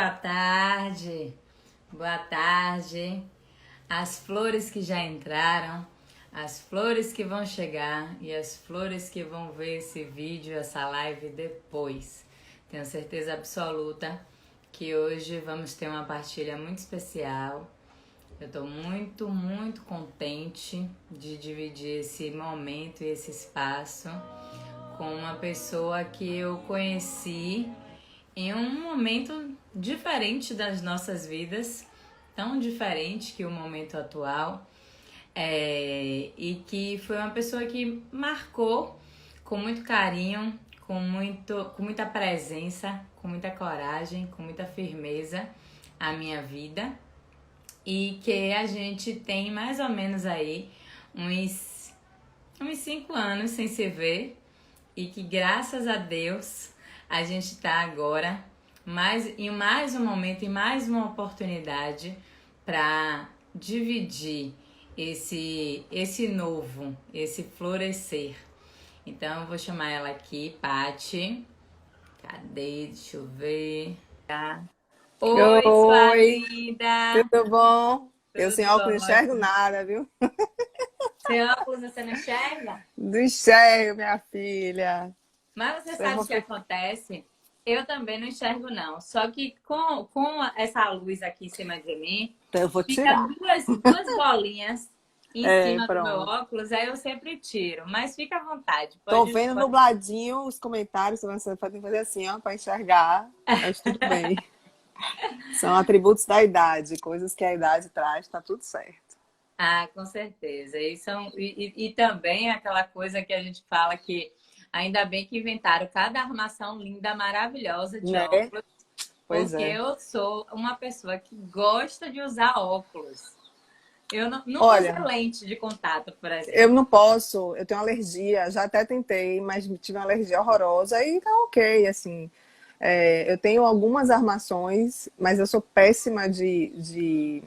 Boa tarde, boa tarde. As flores que já entraram, as flores que vão chegar e as flores que vão ver esse vídeo, essa live depois. Tenho certeza absoluta que hoje vamos ter uma partilha muito especial. Eu estou muito contente de dividir esse momento e esse espaço com uma pessoa que eu conheci em um momento diferente das nossas vidas, tão diferente que o momento atual, e que foi uma pessoa que marcou com muito carinho, com muita presença, com muita coragem, com muita firmeza a minha vida, e que a gente tem mais ou menos aí uns 5 anos sem se ver, e que graças a Deus a gente está agora em mais um momento e mais uma oportunidade para dividir esse novo, esse florescer. Então eu vou chamar ela aqui, Paty. Cadê? Deixa eu ver. Tá. Oi, sua Oi, linda! tudo bom? Eu sem Tudo óculos não enxergo ótimo. nada, viu? Sem óculos você não enxerga? Não enxergo, minha filha. Mas você Eu sabe vou o que ficar... acontece? Eu também não enxergo, não. Só que com essa luz aqui em cima de mim, Então eu vou fica tirar. duas bolinhas em É, cima do meu pronto. óculos, aí eu sempre tiro. Mas fica à vontade, Tô pode. vendo nubladinho os comentários, você pode fazer assim, ó, para enxergar, mas tudo bem. São atributos da idade, coisas que a idade traz, tá tudo certo. Ah, com certeza. E também aquela coisa que a gente fala que ainda bem que inventaram cada armação linda, maravilhosa de Né? óculos, Pois porque é. eu sou uma pessoa que gosta de usar óculos. Eu nunca usei Olha, lente de contato, por eu exemplo. não posso, eu tenho alergia, já até tentei, mas tive uma alergia horrorosa e tá ok, assim. Eu tenho algumas armações, mas eu sou péssima de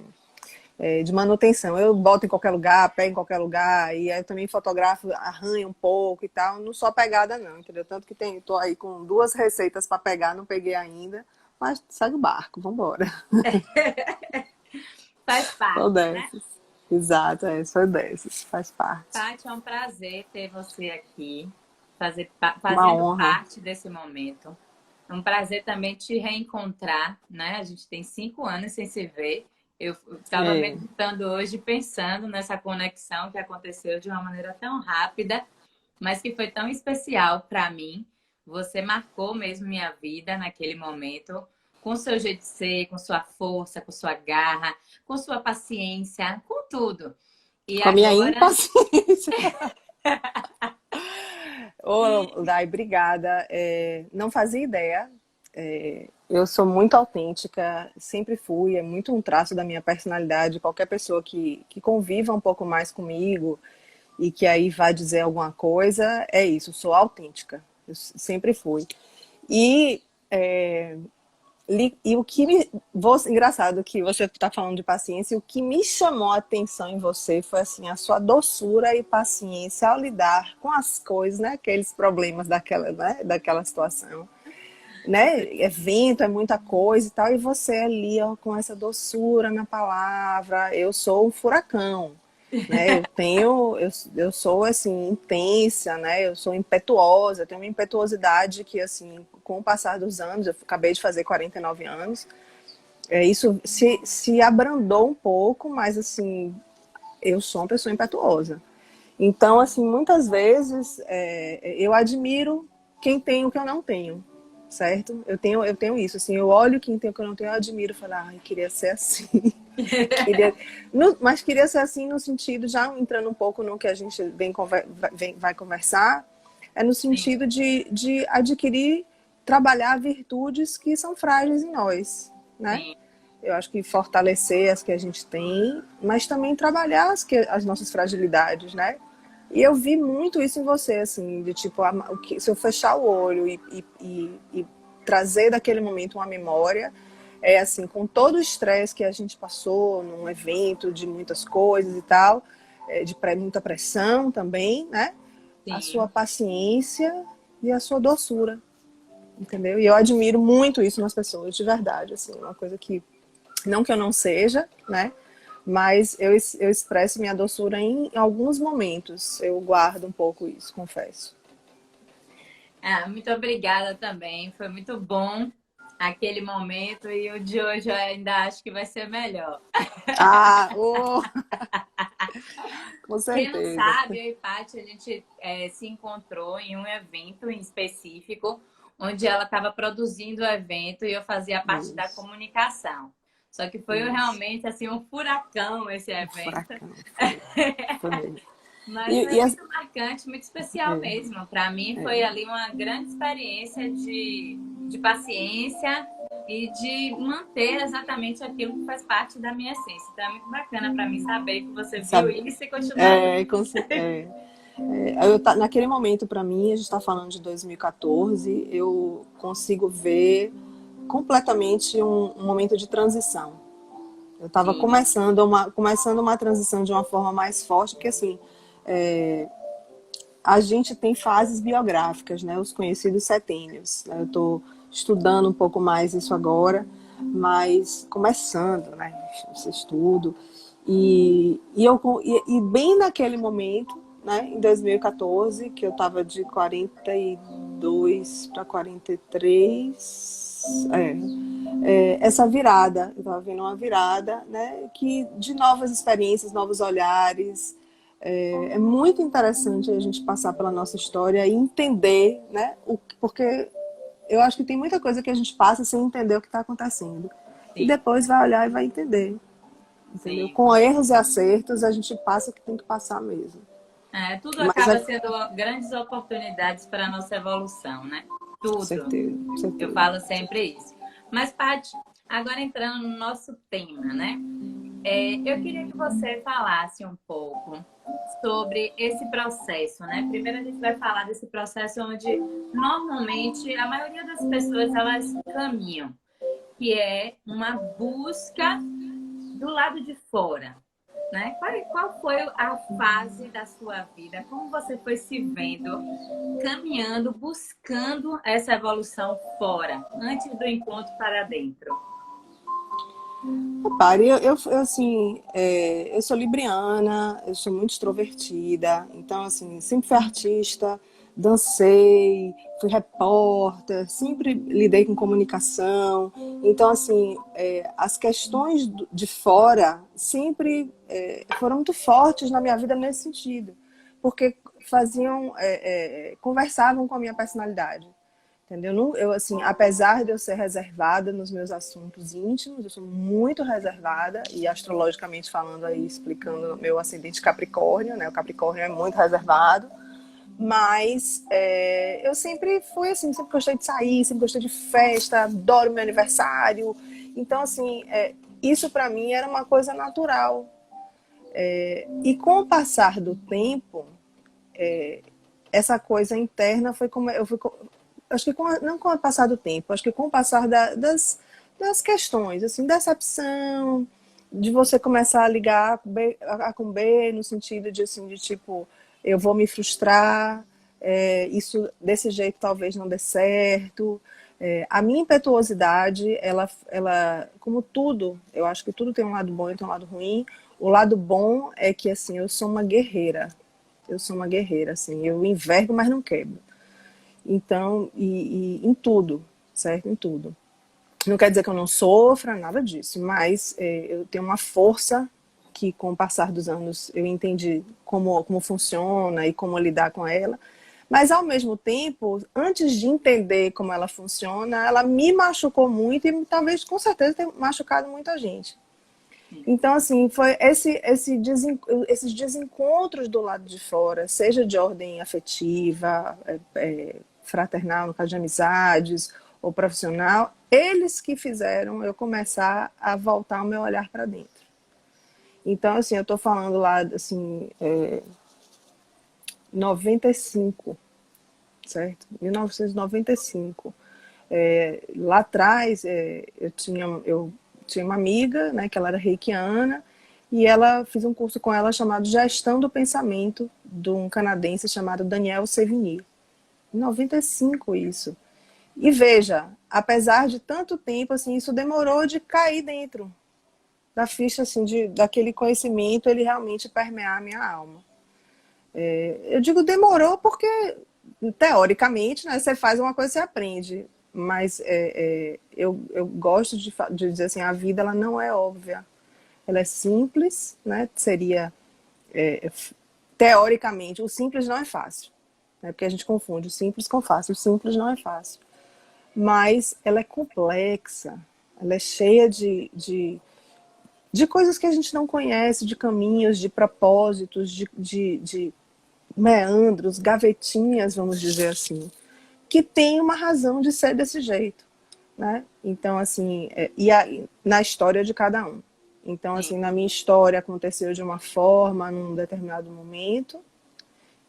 manutenção. Eu boto em qualquer lugar, pego em qualquer lugar, e aí eu também fotografo, arranha um pouco e tal. Não sou apegada não, entendeu? Tanto que tô aí com 2 receitas para pegar, não peguei ainda, mas segue o barco, vambora. Faz Sou parte, né? dessas. Exato, sou dessas, faz parte. Paty, é um prazer ter você aqui, Uma fazendo honra. parte desse momento. É um prazer também te reencontrar, né? A gente tem 5 anos sem se ver. Eu estava É. meditando hoje, pensando nessa conexão que aconteceu de uma maneira tão rápida, mas que foi tão especial para mim. Você marcou mesmo minha vida naquele momento, com seu jeito de ser, com sua força, com sua garra, com sua paciência, com tudo. E Com a minha agora impaciência. Ô, Dai, obrigada. Não fazia ideia. Eu sou muito autêntica, sempre fui, é muito um traço da minha personalidade. Qualquer pessoa que conviva um pouco mais comigo e que aí vai dizer alguma coisa, é isso, sou autêntica. Eu sempre fui. E o que engraçado que você está falando de paciência, o que me chamou a atenção em você foi assim a sua doçura e paciência ao lidar com as coisas, né? Aqueles problemas daquela, né? Daquela situação, né? Evento é muita coisa e tal, e você ali, ó, com essa doçura na palavra. Eu sou um furacão, né? Eu sou assim intensa, né? Eu sou impetuosa, tenho uma impetuosidade que assim, com o passar dos anos, eu acabei de fazer 49 anos, isso se abrandou um pouco, mas assim, eu sou uma pessoa impetuosa. Então, assim, muitas vezes eu admiro quem tem o que eu não tenho, certo? Eu tenho isso, assim, eu olho quem tem o que eu não tenho, eu admiro, falo, ai, queria ser assim. Queria, mas queria ser assim no sentido, já entrando um pouco no que a gente vai conversar, é no sim, sentido de adquirir, trabalhar virtudes que são frágeis em nós, né? sim. Eu acho que fortalecer as que a gente tem, mas também trabalhar as nossas fragilidades, né? E eu vi muito isso em você, assim, de tipo, se eu fechar o olho e trazer daquele momento uma memória, é assim, com todo o estresse que a gente passou num evento de muitas coisas e tal, de muita pressão também, né? A sua Sim. paciência e a sua doçura, entendeu? E eu admiro muito isso nas pessoas, de verdade, assim, uma coisa que, não que eu não seja, né? Mas eu expresso minha doçura em alguns momentos. Eu guardo um pouco isso, confesso. Ah, muito obrigada também. Foi muito bom aquele momento e o de hoje eu ainda acho que vai ser melhor. Ah, oh, com Quem não certeza. sabe, eu e Paty, a gente se encontrou em um evento em específico, onde ela estava produzindo o evento e eu fazia parte da Isso, comunicação. Só que foi isso. realmente assim um furacão esse Um evento. furacão, foi mesmo. Mas E, foi e muito marcante, muito especial mesmo. Para mim, foi é. ali uma grande experiência de paciência e de manter exatamente aquilo que faz parte da minha essência. Então, é muito bacana para mim saber que você viu Sabe, isso e continua vendo. naquele momento, para mim, a gente está falando de 2014, eu consigo ver completamente um momento de transição. Eu estava Sim, começando uma transição de uma forma mais forte, porque assim, é, a gente tem fases biográficas, né? Os conhecidos setênios. Né? Eu estou estudando um pouco mais isso agora, mas começando, né? Esse estudo. E bem naquele momento, né? Em 2014, que eu estava de 42 para 43, essa virada, eu estava vendo uma virada, né? Que de novas experiências, novos olhares, é muito interessante a gente passar pela nossa história e entender, né? Porque eu acho que tem muita coisa que a gente passa sem entender o que está acontecendo. E sim, depois vai olhar e vai entender. Entendeu? sim. Com erros e acertos, a gente passa o que tem que passar mesmo. É, tudo Mas acaba sendo grandes oportunidades para a nossa evolução, né? Tudo. certeza, Eu certeza. falo sempre isso. Mas, Paty, agora entrando no nosso tema, né? Eu queria que você falasse um pouco sobre esse processo, né? Primeiro a gente vai falar desse processo onde normalmente a maioria das pessoas elas caminham, que é uma busca do lado de fora, né? Qual foi a fase da sua vida? Como você foi se vendo caminhando, buscando essa evolução fora, antes do encontro para dentro? Repare, assim, eu sou libriana, eu sou muito extrovertida, então, assim, sempre fui artista, dancei, fui repórter, sempre lidei com comunicação. Então, assim, as questões de fora sempre foram muito fortes na minha vida nesse sentido, porque conversavam com a minha personalidade. Entendeu? Eu, assim, apesar de eu ser reservada nos meus assuntos íntimos, eu sou muito reservada, e astrologicamente falando aí, explicando meu ascendente Capricórnio, né? O Capricórnio é muito reservado, mas eu sempre fui assim, sempre gostei de sair, sempre gostei de festa, adoro meu aniversário. Então, assim, isso para mim era uma coisa natural. E com o passar do tempo, essa coisa interna foi como eu fui, acho que não com o passar do tempo, acho que com o passar das questões, assim, decepção, de você começar a ligar A com B, no sentido de, assim, de tipo, eu vou me frustrar, isso desse jeito talvez não dê certo. A minha impetuosidade, como tudo, eu acho que tudo tem um lado bom e tem um lado ruim. O lado bom é que, assim, eu sou uma guerreira. Eu sou uma guerreira, assim, eu envergo, mas não quebro. Então, em tudo, certo? Em tudo. Não quer dizer que eu não sofra, nada disso, mas eu tenho uma força que, com o passar dos anos, eu entendi como funciona e como lidar com ela. Mas, ao mesmo tempo, antes de entender como ela funciona, ela me machucou muito e talvez, com certeza, tenha machucado muita gente. Então, assim, foi esses desencontros do lado de fora, seja de ordem afetiva, fraternal, no caso de amizades, ou profissional, eles que fizeram eu começar a voltar o meu olhar para dentro. Então, assim, eu estou falando lá, assim, 95, certo? 1995. Lá atrás, eu tinha uma amiga, né, que ela era reikiana, e ela fiz um curso com ela chamado Gestão do Pensamento, de um canadense chamado Daniel Sevigny. Em 95 isso. E veja, apesar de tanto tempo, assim, isso demorou de cair dentro da ficha, assim, daquele conhecimento, ele realmente permear a minha alma. Eu digo demorou porque, teoricamente, né, você faz uma coisa, você aprende. Mas eu gosto de dizer assim, a vida ela não é óbvia. Ela é simples, né? Seria, teoricamente, o simples não é fácil. Né? Porque a gente confunde o simples com o fácil. O simples não é fácil. Mas ela é complexa. Ela é cheia de coisas que a gente não conhece, de caminhos, de propósitos, de meandros, gavetinhas, vamos dizer assim, que tem uma razão de ser desse jeito, né? Então, assim, na história de cada um. Então, Sim. assim, na minha história aconteceu de uma forma, num determinado momento,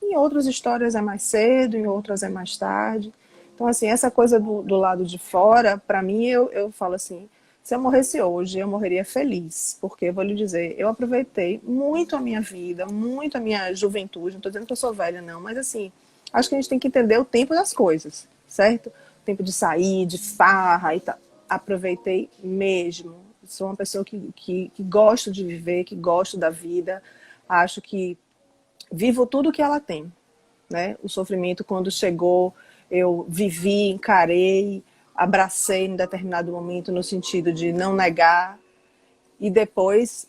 em outras histórias é mais cedo, em outras é mais tarde. Então, assim, essa coisa do lado de fora, para mim, eu falo assim, se eu morresse hoje, eu morreria feliz, porque eu vou lhe dizer, eu aproveitei muito a minha vida, muito a minha juventude, não estou dizendo que eu sou velha, não, mas assim, acho que a gente tem que entender o tempo das coisas, certo? O tempo de sair, de farra e tal. Aproveitei mesmo. Sou uma pessoa que gosto de viver, que gosto da vida, acho que vivo tudo que ela tem, né? O sofrimento, quando chegou, eu vivi, encarei, abracei em determinado momento, no sentido de não negar, e depois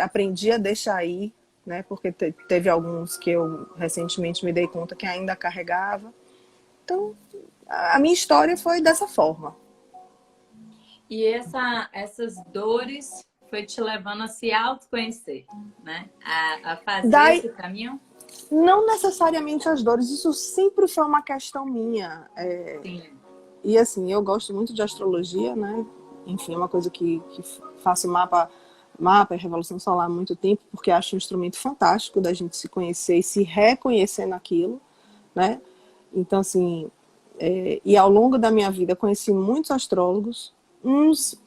aprendi a deixar ir, né? Porque teve alguns que eu recentemente me dei conta que ainda carregava. Então, a minha história foi dessa forma. E essas dores foi te levando a se autoconhecer, né? A fazer Daí, esse caminho? não necessariamente as dores, isso sempre foi uma questão minha. Sim. E assim, eu gosto muito de astrologia, né? Enfim, é uma coisa que faço mapa e revolução solar há muito tempo, porque acho um instrumento fantástico da gente se conhecer e se reconhecer naquilo, né? Então, assim, e ao longo da minha vida conheci muitos astrólogos, uns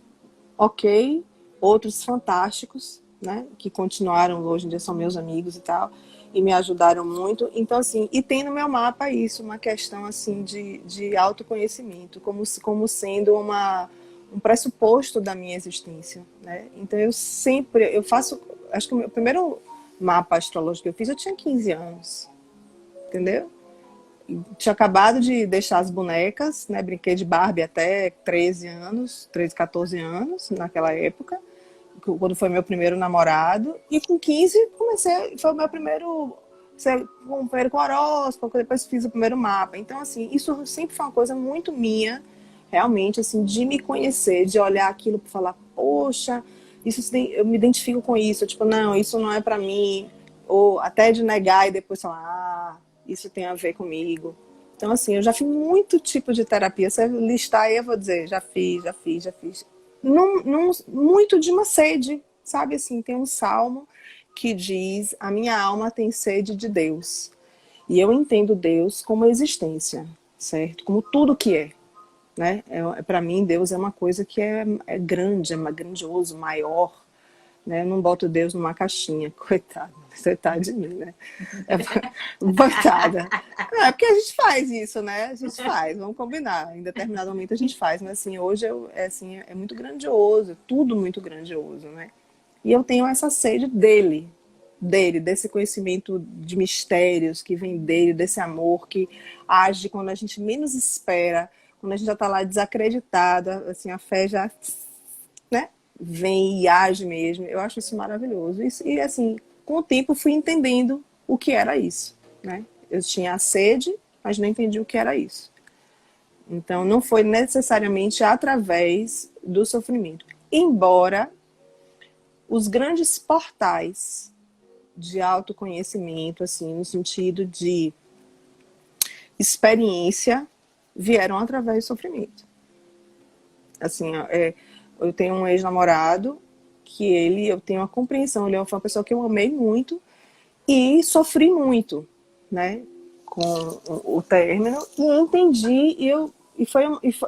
ok, outros fantásticos, né? Que continuaram, hoje em dia são meus amigos e tal, e me ajudaram muito. Então, assim, e tem no meu mapa isso, uma questão, assim, de autoconhecimento, como sendo um pressuposto da minha existência, né? Então, eu faço, acho que o meu primeiro mapa astrológico que eu fiz, eu tinha 15 anos, entendeu? Tinha acabado de deixar as bonecas, né? Brinquei de Barbie até 13 anos, 13, 14 anos, naquela época, quando foi meu primeiro namorado. E com 15 comecei, foi o meu primeiro, primeiro com horóscopo, depois fiz o primeiro mapa. Então, assim, isso sempre foi uma coisa muito minha, realmente, assim, de me conhecer, de olhar aquilo e falar, poxa, eu me identifico com isso, tipo, não, isso não é pra mim, ou até de negar e depois falar, isso tem a ver comigo. Então, assim, eu já fiz muito tipo de terapia. Se eu listar aí, eu vou dizer, já fiz, já fiz, já fiz. Muito de uma sede, sabe assim, tem um salmo que diz, a minha alma tem sede de Deus. E eu entendo Deus como existência, certo? Como tudo que é. Né? Para mim, Deus é uma coisa que é grande, é grandioso, maior. Né? Eu não boto Deus numa caixinha, coitado, você tá de mim, né? Coitada. É porque a gente faz isso, né? A gente faz, vamos combinar. Em determinado momento a gente faz, mas assim, hoje é muito grandioso, tudo muito grandioso, né? E eu tenho essa sede dele, desse conhecimento de mistérios que vem dele, desse amor que age quando a gente menos espera, quando a gente já está lá desacreditada, assim, a fé já, né, vem e age mesmo. Eu acho isso maravilhoso. E assim, com o tempo fui entendendo o que era isso, né? Eu tinha a sede, mas não entendi o que era isso. Então, não foi necessariamente através do sofrimento. Embora os grandes portais de autoconhecimento, assim, no sentido de experiência, vieram através do sofrimento. Assim, eu tenho um ex-namorado que eu tenho uma compreensão, ele foi uma pessoa que eu amei muito e sofri muito, né, com o término, e entendi,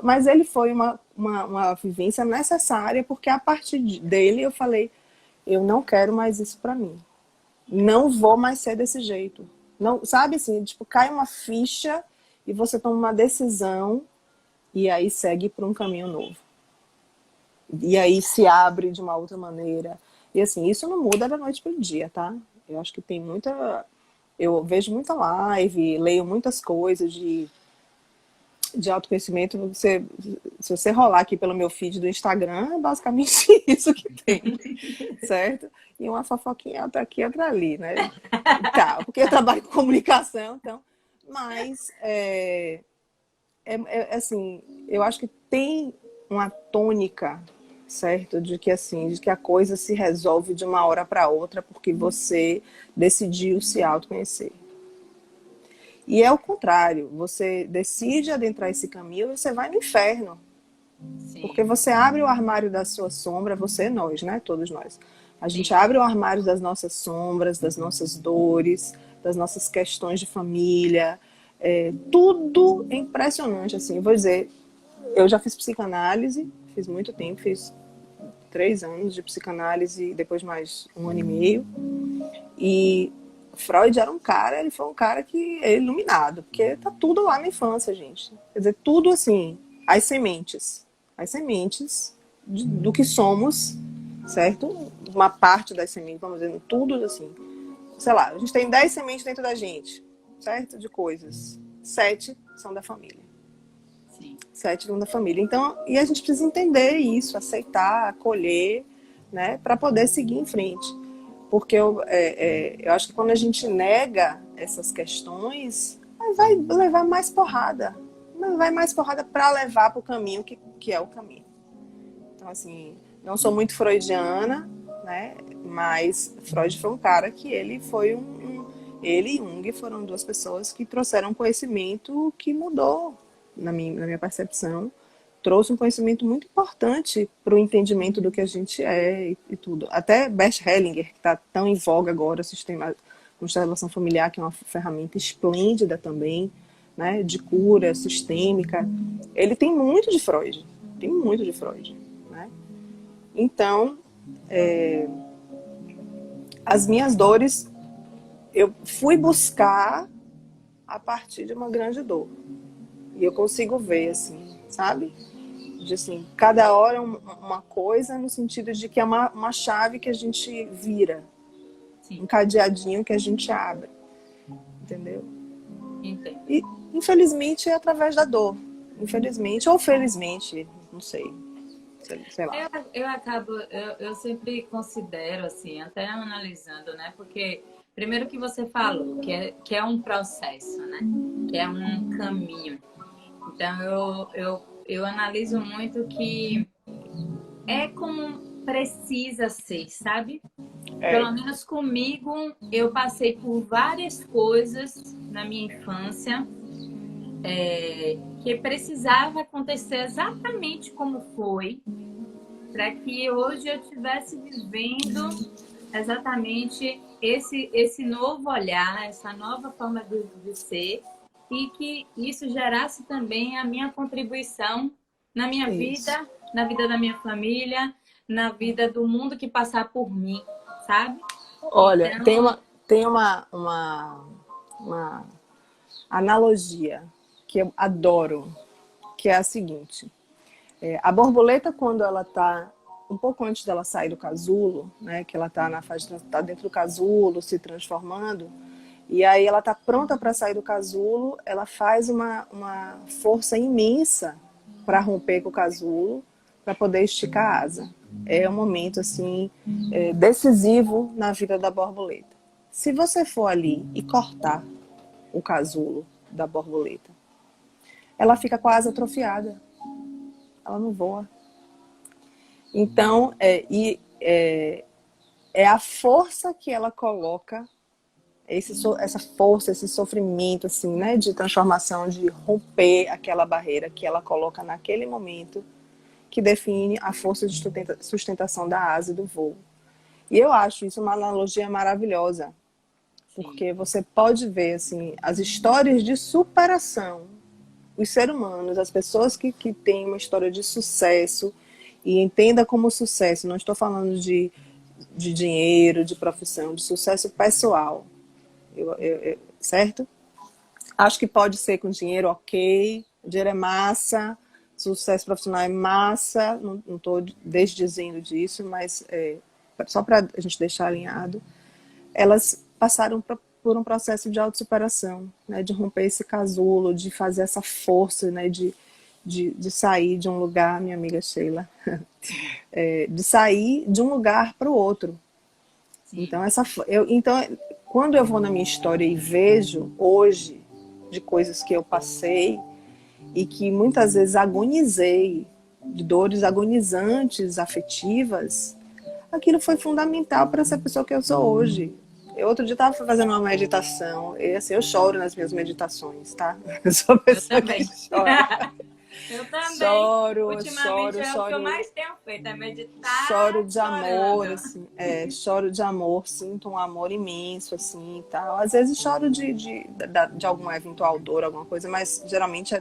mas ele foi uma vivência necessária, porque a partir dele eu falei, eu não quero mais isso para mim, não vou mais ser desse jeito. Não, sabe assim, tipo, cai uma ficha e você toma uma decisão e aí segue para um caminho novo. E aí se abre de uma outra maneira. E assim, isso não muda da noite para o dia, tá? Eu acho que tem muita... Eu vejo muita live, leio muitas coisas de autoconhecimento. Se você rolar aqui pelo meu feed do Instagram, é basicamente isso que tem, certo? E uma fofoquinha outra aqui, outra ali, né? Tá, porque eu trabalho com comunicação, então... Mas, assim, eu acho que tem uma tônica, certo? De que, assim, de que a coisa se resolve de uma hora para outra porque você decidiu se autoconhecer. E é o contrário, você decide adentrar esse caminho e você vai no inferno. Porque Sim, você abre o armário da sua sombra, você e nós, né? Todos nós. A gente sim, abre o armário das nossas sombras, das nossas dores, das nossas questões de família. Tudo é impressionante, assim. Eu vou dizer, eu já fiz psicanálise, fiz muito tempo, fiz 3 anos de psicanálise, depois mais 1 ano e meio. E Freud era um cara, ele foi um cara que é iluminado, porque tá tudo lá na infância, gente. Quer dizer, tudo assim, as sementes do que somos, certo? Uma parte das sementes, vamos dizer, tudo assim. Sei lá, a gente tem 10 sementes dentro da gente, certo? De coisas. 7 são da família. sim. 7 são da família. Então, e a gente precisa entender isso, aceitar, acolher, né? Para poder seguir em frente. Porque eu acho que quando a gente nega essas questões, vai levar mais porrada. Vai mais porrada para levar para o caminho que é o caminho. Então, assim, não sou muito freudiana, né? Mas Freud foi um cara que ele foi ele e Jung foram duas pessoas que trouxeram conhecimento que mudou, na minha percepção, trouxe um conhecimento muito importante para o entendimento do que a gente é e tudo. Até Bert Hellinger, que está tão em voga agora, o sistema de constelação familiar, que é uma ferramenta esplêndida também, né, de cura sistêmica, ele tem muito de Freud, tem muito de Freud, né? Então, as minhas dores, eu fui buscar a partir de uma grande dor. E eu consigo ver, assim, sabe? De assim, cada hora é uma coisa no sentido de que é uma chave que a gente vira, um Sim, cadeadinho que a gente abre, entendeu? entendo. E infelizmente é através da dor, infelizmente ou felizmente, não sei, sei lá. Eu acabo, eu sempre considero assim, até analisando, né? Porque primeiro que você falou, que é um processo, né? Que é um caminho. Então eu analiso muito que é como precisa ser, sabe? É, Pelo menos comigo, eu passei por várias coisas na minha infância que precisava acontecer exatamente como foi, para que hoje eu estivesse vivendo exatamente esse novo olhar, essa nova forma de ser, e que isso gerasse também a minha contribuição na minha isso. vida, na vida da minha família, na vida do mundo que passar por mim, sabe? Olha, Então, tem uma analogia que eu adoro, que é a seguinte. A borboleta, quando ela está um pouco antes dela sair do casulo, né, que ela está na fase, tá dentro do casulo, se transformando, e aí ela está pronta para sair do casulo, ela faz uma força imensa para romper com o casulo, para poder esticar a asa. É um momento assim decisivo na vida da borboleta. Se você for ali e cortar o casulo da borboleta, ela fica com a asa atrofiada, ela não voa. Então, é a força que ela coloca, essa força, esse sofrimento, assim, né, de transformação, de romper aquela barreira que ela coloca naquele momento, que define a força de sustentação da asa e do voo. E eu acho isso uma analogia maravilhosa, sim, porque você pode ver, assim, as histórias de superação, os seres humanos, as pessoas que têm uma história de sucesso, e entenda como sucesso, não estou falando de dinheiro, de profissão, de sucesso pessoal, certo? Acho que pode ser com dinheiro, ok, dinheiro é massa, sucesso profissional é massa, não estou desdizendo disso, mas só para a gente deixar alinhado, elas passaram por um processo de autossuperação, né, de romper esse casulo, de fazer essa força, né, de sair de um lugar, minha amiga Sheila, de sair de um lugar para o outro. Sim. Então, quando eu vou na minha história e vejo hoje de coisas que eu passei e que muitas vezes agonizei, de dores agonizantes, afetivas, aquilo foi fundamental para ser a pessoa que eu sou hoje. Outro dia eu estava fazendo uma meditação, e assim, eu choro nas minhas meditações, tá? Eu sou a Eu pessoa que também. chora. Eu também. Choro, Ultimamente choro, é o que eu choro, mais tenho feito, é choro meditar de amor, chorando. assim, choro de amor, sinto um amor imenso, assim, e tal. Às vezes choro de alguma eventual dor, alguma coisa, mas geralmente é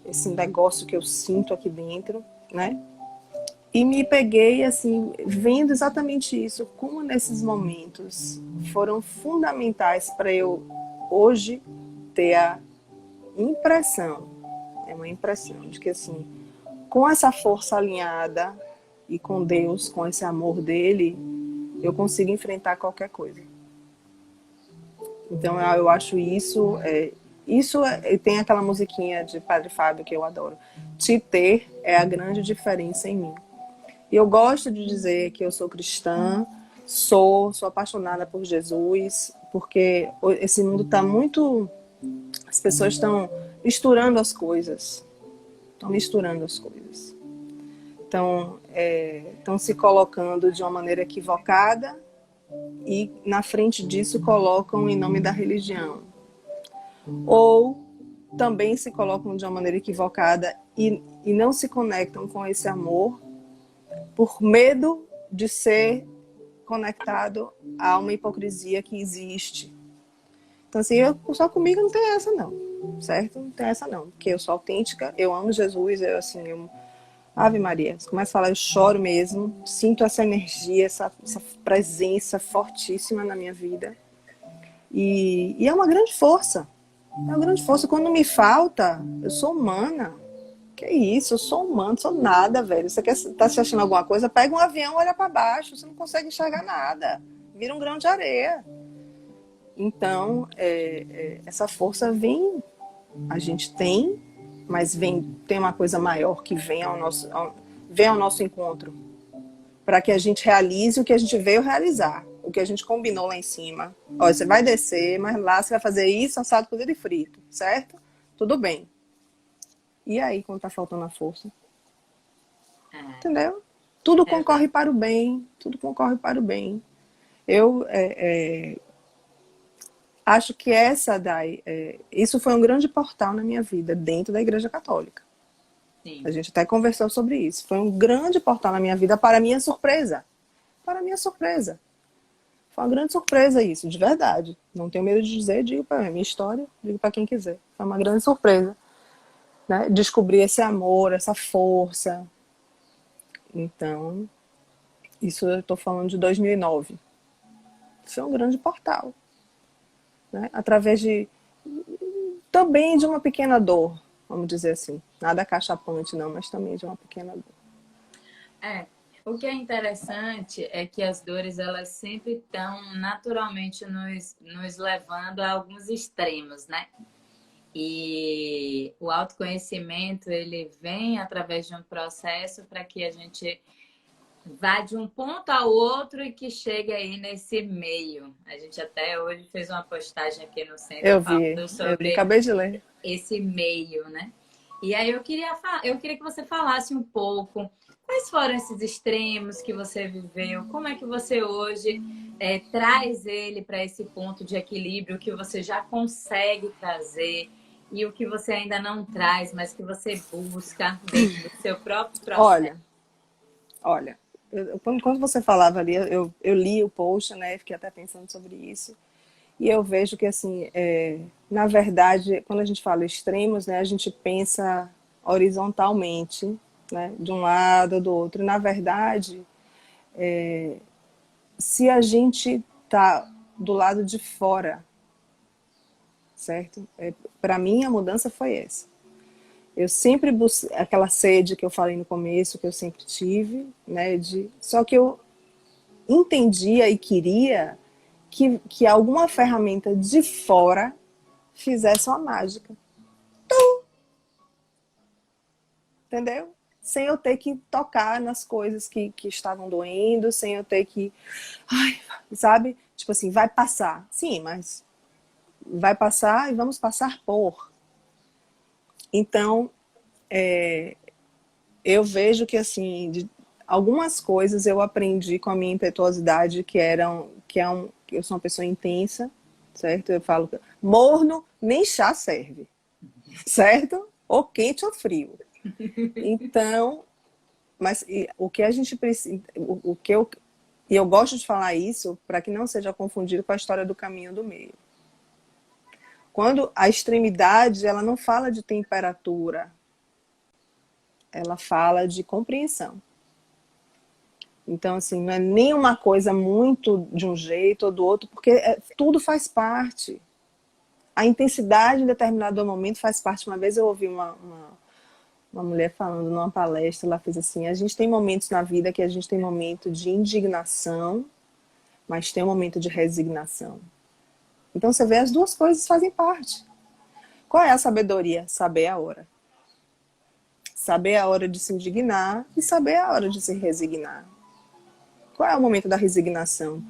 esse negócio que eu sinto aqui dentro, né? E me peguei, assim, vendo exatamente isso, como nesses momentos foram fundamentais para eu hoje ter a impressão, é uma impressão de que, assim, com essa força alinhada e com Deus, com esse amor dele, eu consigo enfrentar qualquer coisa. Então eu acho tem aquela musiquinha de Padre Fábio que eu adoro. Te ter é a grande diferença em mim. E eu gosto de dizer que eu sou cristã, sou apaixonada por Jesus, porque esse mundo está muito... As pessoas estão misturando as coisas. Estão misturando as coisas. Estão se colocando de uma maneira equivocada e na frente disso colocam em nome da religião. Ou também se colocam de uma maneira equivocada e não se conectam com esse amor por medo de ser conectado a uma hipocrisia que existe. Então, assim, só comigo não tem essa não, certo? Não tem essa não, porque eu sou autêntica, eu amo Jesus, Ave Maria, você começa a falar, eu choro mesmo, sinto essa energia, essa presença fortíssima na minha vida. E é uma grande força. É uma grande força. Quando me falta, eu sou humana. Que isso, eu sou humano, sou nada, velho. Você tá se achando alguma coisa? Pega um avião, olha para baixo, você não consegue enxergar nada. Vira um grão de areia. Então, essa força vem, a gente tem, mas tem uma coisa maior que vem vem ao nosso encontro. Para que a gente realize o que a gente veio realizar. O que a gente combinou lá em cima. Olha, você vai descer, mas lá você vai fazer isso, assado, cozido e frito, certo? Tudo bem. E aí, quando tá faltando a força? É, Entendeu? Tudo é concorre verdade. para o bem, tudo concorre para o bem. Eu acho que isso foi um grande portal na minha vida, dentro da Igreja Católica. A Sim. gente até conversou sobre isso. Foi um grande portal na minha vida, para minha surpresa. Para minha surpresa. Foi uma grande surpresa isso, de verdade. Não tenho medo de dizer, digo para minha história, digo para quem quiser. Foi uma grande surpresa, né? Descobrir esse amor, essa força. Então, isso eu estou falando de 2009. Isso é um grande portal, né? Através também de uma pequena dor, vamos dizer assim. Nada cachapante não, mas também de uma pequena dor. É. O que é interessante é que as dores, elas sempre estão naturalmente nos levando a alguns extremos, né? E o autoconhecimento, ele vem através de um processo para que a gente vá de um ponto ao outro e que chegue aí nesse meio. A gente até hoje fez uma postagem aqui no centro falando Eu vi, sobre acabei de ler. esse meio, né? E aí eu queria que você falasse um pouco quais foram esses extremos que você viveu, como é que você hoje traz ele para esse ponto de equilíbrio que você já consegue trazer e o que você ainda não traz, mas que você busca dentro do seu próprio processo. Olha, olha, quando você falava ali, eu li o post, né? Fiquei até pensando sobre isso. E eu vejo que, assim, na verdade, quando a gente fala extremos, né, a gente pensa horizontalmente, né, de um lado ou do outro. Na verdade, se a gente está do lado de fora, certo? Para mim, a mudança foi essa. Eu sempre busquei aquela sede que eu falei no começo, que eu sempre tive, né? Só que eu entendia e queria que alguma ferramenta de fora fizesse uma mágica. Entendeu? Sem eu ter que tocar nas coisas que estavam doendo, sem eu ter que. Ai, sabe? Tipo assim, vai passar. Sim, mas vai passar e vamos passar por. Então, eu vejo que, assim, algumas coisas eu aprendi com a minha impetuosidade, que eu sou uma pessoa intensa, certo? Eu falo, morno, nem chá serve, certo? Ou quente ou frio. Então, mas o que a gente precisa, o que eu, e eu gosto de falar isso para que não seja confundido com a história do caminho do meio. Quando a extremidade, ela não fala de temperatura, ela fala de compreensão. Então, assim, não é nem uma coisa muito de um jeito ou do outro, porque tudo faz parte. A intensidade em determinado momento faz parte. Uma vez eu ouvi uma mulher falando numa palestra, ela fez assim, a gente tem momentos na vida que a gente tem momento de indignação, mas tem um momento de resignação. Então você vê, as duas coisas fazem parte. Qual é a sabedoria? Saber a hora. Saber a hora de se indignar e saber a hora de se resignar. Qual é o momento da resignação?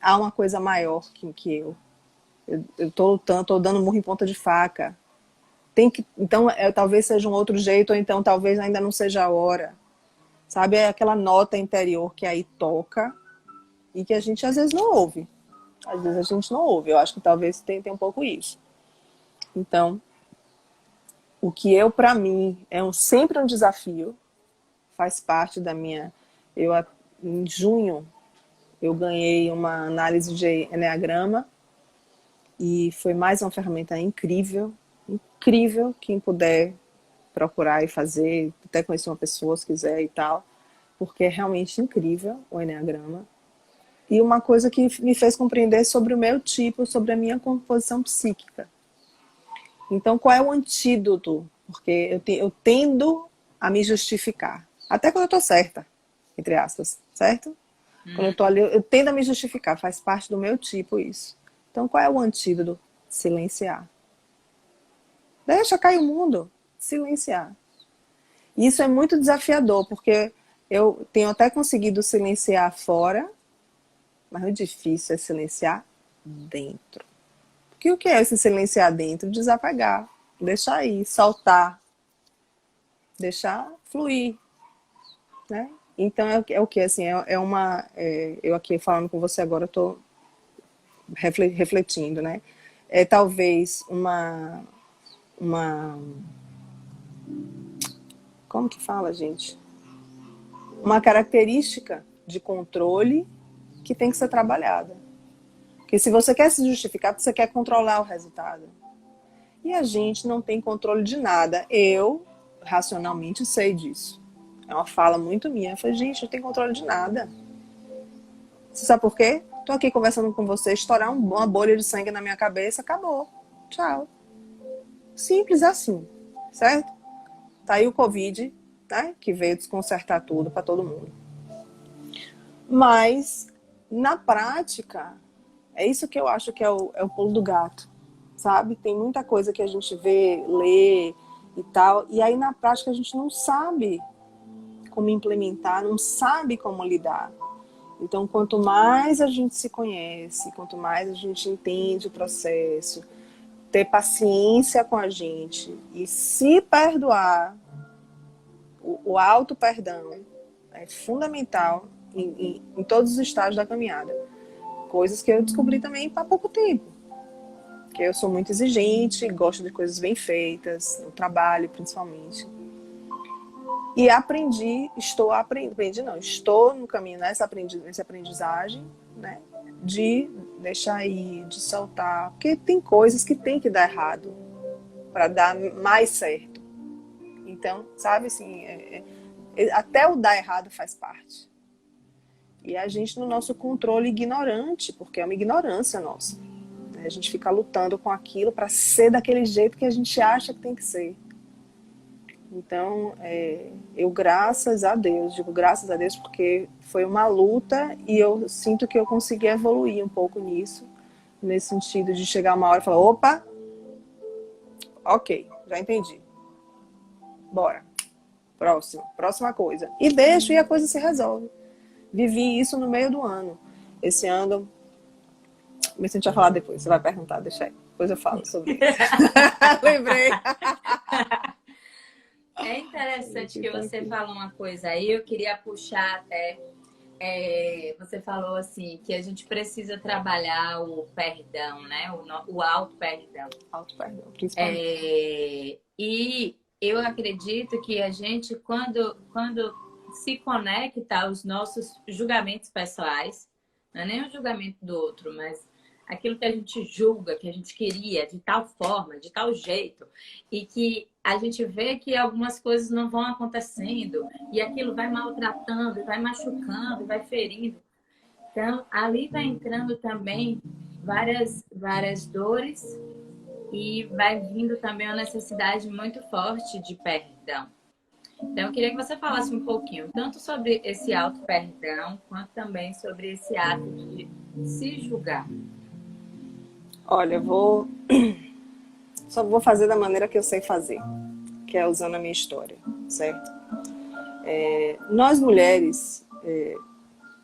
Há uma coisa maior que eu. Eu estou lutando, estou dando murro em ponta de faca. Então, talvez seja um outro jeito, ou então talvez ainda não seja a hora. Sabe? É aquela nota interior que aí toca e que a gente às vezes não ouve. Às vezes a gente não ouve. Eu acho que talvez tenha um pouco isso. Então, o que para mim, sempre um desafio, faz parte da minha... Em junho, eu ganhei uma análise de Eneagrama e foi mais uma ferramenta incrível, incrível, quem puder procurar e fazer, até conhecer uma pessoa se quiser e tal, porque é realmente incrível o Eneagrama. E uma coisa que me fez compreender sobre o meu tipo, sobre a minha composição psíquica. Então, qual é o antídoto? Porque eu tendo a me justificar. Até quando eu estou certa, entre aspas, certo? Quando eu estou ali, eu tendo a me justificar. Faz parte do meu tipo isso. Então, qual é o antídoto? Silenciar. Deixa cair o mundo. Silenciar. E isso é muito desafiador, porque eu tenho até conseguido silenciar fora, mas o difícil é silenciar dentro. Porque o que é esse silenciar dentro? Desapegar, deixar ir, soltar, deixar fluir, né? Então é o que, assim, eu aqui falando com você agora, eu estou refletindo, né? É talvez como que fala, gente? Uma característica de controle que tem que ser trabalhada. Porque se você quer se justificar, você quer controlar o resultado. E a gente não tem controle de nada. Eu, racionalmente, sei disso. É uma fala muito minha. Eu falei, gente, eu não tenho controle de nada. Você sabe por quê? Estou aqui conversando com você, estourar uma bolha de sangue na minha cabeça, acabou. Tchau. Simples assim, certo? Tá aí o Covid, né? Que veio desconcertar tudo para todo mundo. Mas, na prática, é isso que eu acho que é o pulo do gato, sabe? Tem muita coisa que a gente vê, lê e tal, e aí na prática a gente não sabe como implementar, não sabe como lidar. Então, quanto mais a gente se conhece, quanto mais a gente entende o processo, ter paciência com a gente e se perdoar, o auto-perdão é fundamental em todos os estágios da caminhada. Coisas que eu descobri também há pouco tempo. Porque eu sou muito exigente, gosto de coisas bem feitas, no trabalho principalmente. E estou no caminho nessa aprendizagem, né? De deixar ir, de soltar. Porque tem coisas que tem que dar errado para dar mais certo. Então, sabe assim, até o dar errado faz parte. E a gente, no nosso controle ignorante, porque é uma ignorância nossa. A gente fica lutando com aquilo para ser daquele jeito que a gente acha que tem que ser. Então, eu graças a Deus, digo graças a Deus porque foi uma luta e eu sinto que eu consegui evoluir um pouco nisso, nesse sentido de chegar uma hora e falar, opa, ok, já entendi, bora, próxima coisa. E deixo e a coisa se resolve. Vivi isso no meio do ano. Esse ano, mas a gente vai falar depois, você vai perguntar, deixa aí, depois eu falo sobre isso. Lembrei. É interessante que você falou uma coisa aí, eu queria puxar até. Você falou assim que a gente precisa trabalhar o perdão, né? O auto-perdão. Auto-perdão, principalmente. E eu acredito que a gente, quando se conecta aos nossos julgamentos pessoais, não é nem o julgamento do outro, mas aquilo que a gente julga, que a gente queria de tal forma, de tal jeito, e que a gente vê que algumas coisas não vão acontecendo, e aquilo vai maltratando, vai machucando, vai ferindo. Então, ali vai entrando também várias dores e vai vindo também uma necessidade muito forte de perdão. Então, eu queria que você falasse um pouquinho, tanto sobre esse auto-perdão, quanto também sobre esse ato de se julgar. Olha, só vou fazer da maneira que eu sei fazer, que é usando a minha história, certo? Nós mulheres,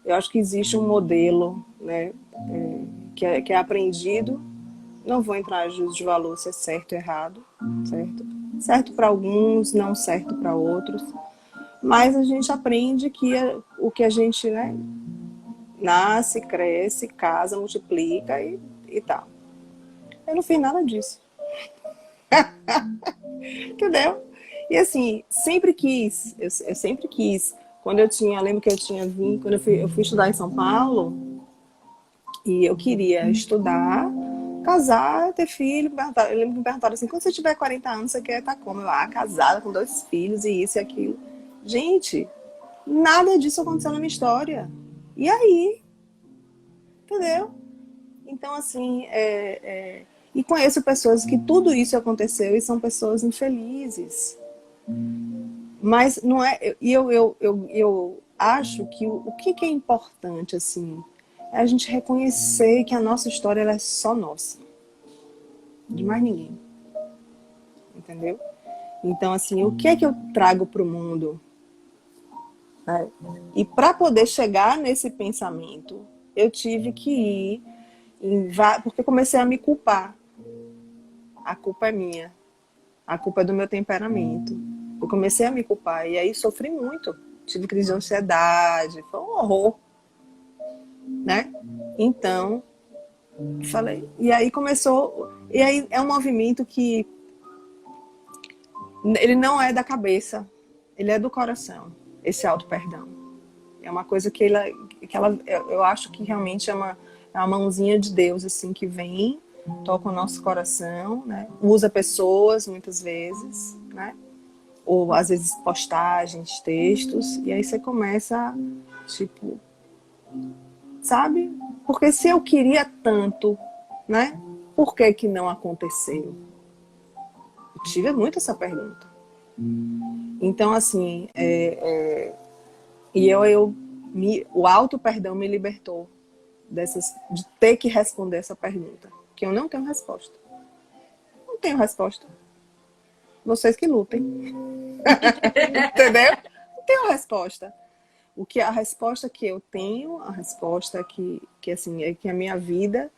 eu acho que existe um modelo, né, que é aprendido. Não vou entrar em juízo de valor se é certo ou errado, certo? Certo para alguns, não certo para outros. Mas a gente aprende que o que a gente, né, nasce, cresce, casa, multiplica e tal. Eu não fiz nada disso. Entendeu? E assim, sempre quis, eu sempre quis. Quando eu lembro que eu tinha vindo, quando eu fui estudar em São Paulo, e eu queria estudar, casar, ter filho. Eu lembro que me perguntaram assim, quando você tiver 40 anos, você quer estar como? Eu, casada, com 2 filhos, e isso e aquilo. Gente, nada disso aconteceu na minha história. E aí? Entendeu? Então, assim, e conheço pessoas que tudo isso aconteceu e são pessoas infelizes. Mas não é. E eu acho que o que é importante, assim, é a gente reconhecer que a nossa história ela é só nossa. De mais ninguém. Entendeu? Então, assim, o que é que eu trago para o mundo? Né? E para poder chegar nesse pensamento, eu tive que ir porque eu comecei a me culpar. A culpa é minha. A culpa é do meu temperamento. Eu comecei a me culpar e aí sofri muito. Tive crise de ansiedade, foi um horror, né? Então, falei. E aí começou. E aí é um movimento que ele não é da cabeça, ele é do coração, esse auto-perdão. É uma coisa que eu acho que realmente é uma mãozinha de Deus, assim, que vem, toca o nosso coração, né? Usa pessoas, muitas vezes, né? Ou, às vezes, postagens, textos, e aí você começa, tipo, sabe? Porque se eu queria tanto, né? Por que que não aconteceu? Eu tive muito essa pergunta. Então, assim, o auto-perdão me libertou de ter que responder essa pergunta, que eu não tenho resposta. Não tenho resposta. Vocês que lutem. Entendeu? Não tenho resposta. A resposta que eu tenho, a resposta assim, é que a minha vida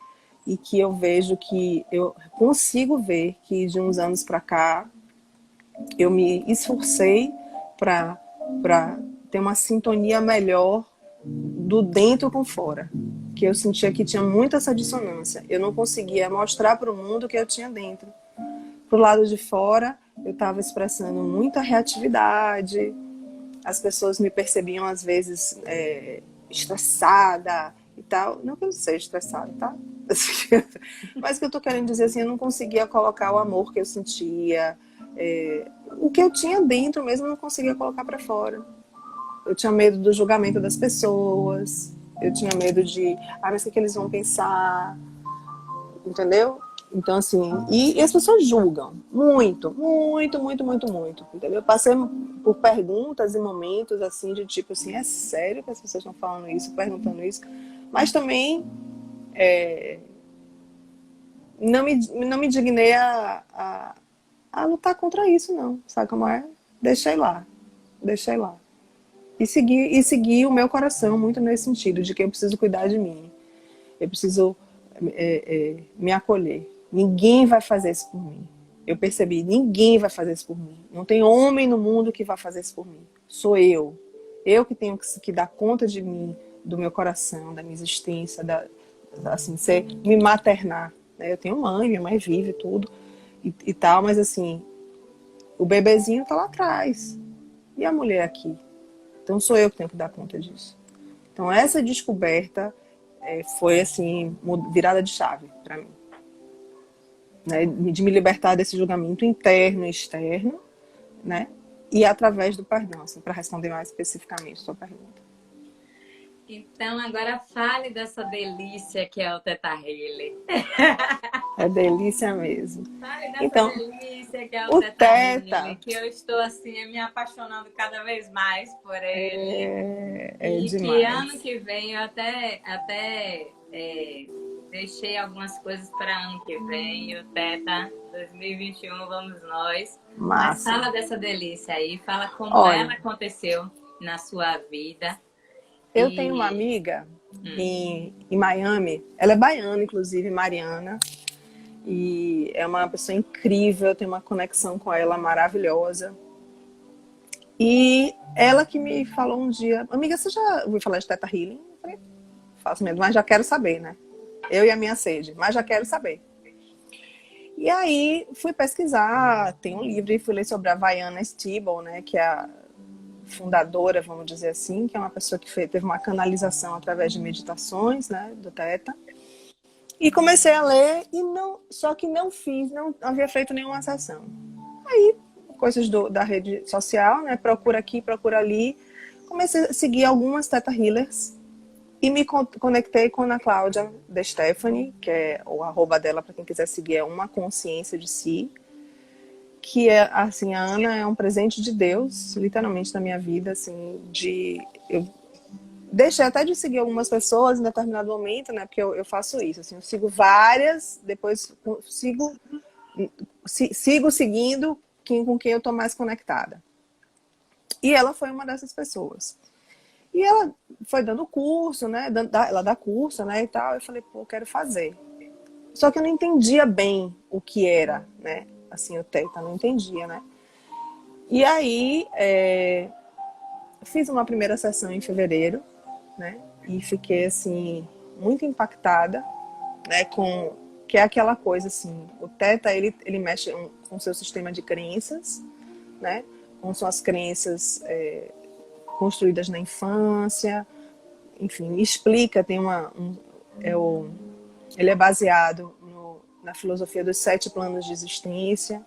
e que eu vejo que eu consigo ver que de uns anos para cá eu me esforcei para ter uma sintonia melhor do dentro com fora, que eu sentia que tinha muita essa dissonância. Eu não conseguia mostrar para o mundo o que eu tinha dentro. Pro lado de fora, eu estava expressando muita reatividade, as pessoas me percebiam às vezes estressada e tal. Não que eu não seja estressada, tá? Mas o que eu tô querendo dizer assim, eu não conseguia colocar o amor que eu sentia, o que eu tinha dentro mesmo eu não conseguia colocar para fora. Eu tinha medo do julgamento das pessoas, eu tinha medo de, mas o que eles vão pensar, entendeu? Então, assim, e as pessoas julgam muito, muito, muito, muito, muito, entendeu? Eu passei por perguntas e momentos, assim, de tipo assim, é sério que as pessoas estão falando isso, perguntando isso? Mas também não me dignei a lutar contra isso, não. Sabe como é? Deixei lá, deixei lá. E segui o meu coração muito nesse sentido, de que eu preciso cuidar de mim. Eu preciso me acolher. Ninguém vai fazer isso por mim. Eu percebi, ninguém vai fazer isso por mim. Não tem homem no mundo que vai fazer isso por mim. Sou eu. Eu que tenho que dar conta de mim, do meu coração, da minha existência, assim, me maternar. Né? Eu tenho mãe, minha mãe vive tudo e tal, mas assim, o bebezinho tá lá atrás. E a mulher aqui? Então sou eu que tenho que dar conta disso. Então essa descoberta foi assim, virada de chave para mim. Né? De me libertar desse julgamento interno e externo, né? E através do perdão, assim, para responder mais especificamente a sua pergunta. Então, agora fale dessa delícia que é o Teta Healing. É delícia mesmo. Fale dessa Então, delícia que é o Teta Teta, Healing, que eu estou assim me apaixonando cada vez mais por ele. é E que demais. ano que vem eu até deixei algumas coisas para ano que vem. O Teta 2021, vamos nós. Mas Massa. fala dessa delícia aí, fala como Olha, ela aconteceu na sua vida. eu tenho uma amiga em Miami, ela é baiana, inclusive, Mariana, e é uma pessoa incrível, eu tenho uma conexão com ela maravilhosa. E ela que me falou um dia, amiga, você já ouviu falar de Teta Healing? Eu falei, faço mesmo, mas já quero saber, né? Eu e a minha sede, mas já quero saber. E aí fui pesquisar, tem um livro e fui ler sobre a Vaiana Stibble, né, que é a fundadora, vamos dizer assim, que é uma pessoa que teve uma canalização através de meditações, né, do Teta. E comecei a ler e só que não havia feito nenhuma sessão. Aí, coisas da rede social, né, procura aqui, procura ali, comecei a seguir algumas Teta Healers e me conectei com a Ana Cláudia De Stefani, que é o arroba dela, para quem quiser seguir, é Uma Consciência de Si, que é, assim, a Ana é um presente de Deus, literalmente, na minha vida, assim, eu deixei até de seguir algumas pessoas em determinado momento, né, porque eu faço isso, assim, eu sigo várias, depois sigo seguindo com quem eu estou mais conectada. E ela foi uma dessas pessoas. E ela foi dando curso, né? Ela dá curso, né? E tal. Eu falei, pô, eu quero fazer. Só que eu não entendia bem o que era, né? Assim, o Teta, não entendia, né? E aí, fiz uma primeira sessão em fevereiro, né? E fiquei, assim, muito impactada, né? Que é aquela coisa, assim, o Teta, ele mexe com o seu sistema de crenças, né? Com suas crenças construídas na infância, enfim, explica, ele é baseado na filosofia dos 7 planos de existência.